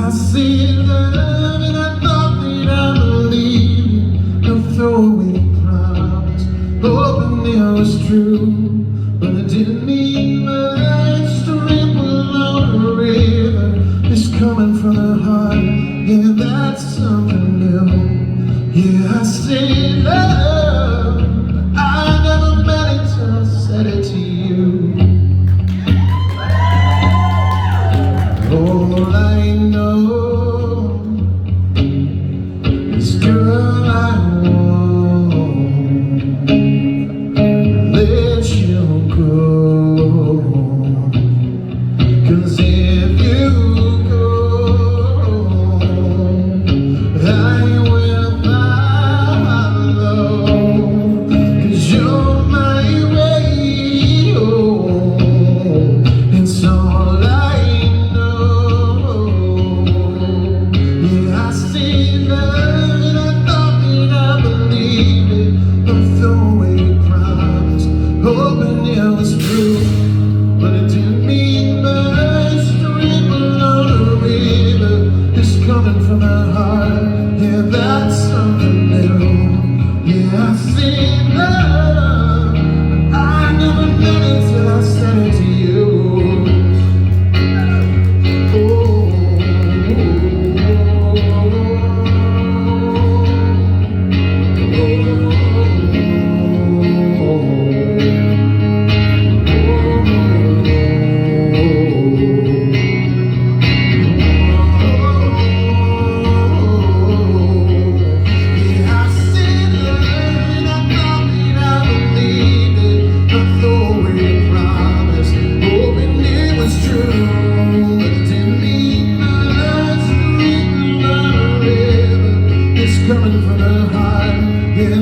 I see love and I thought that I believed it. A throwaway promise, hoping it was true, but it didn't mean much to ripple on a river. It's coming from the heart, yeah, that's something new. Yeah, I see love, I never meant it till I said it to you. All I know is, girl, I won't let you go. 'Cause if you go, I will follow. 'Cause you're my way home. It's all I I see love and I thought that I believed it. A throwaway promise, hoping it was true, but it didn't mean much to ripple on a river. It's coming from the heart, yeah, that's something new. Yeah, I see love, I never meant it till I said it to you. Coming from the heart, yeah,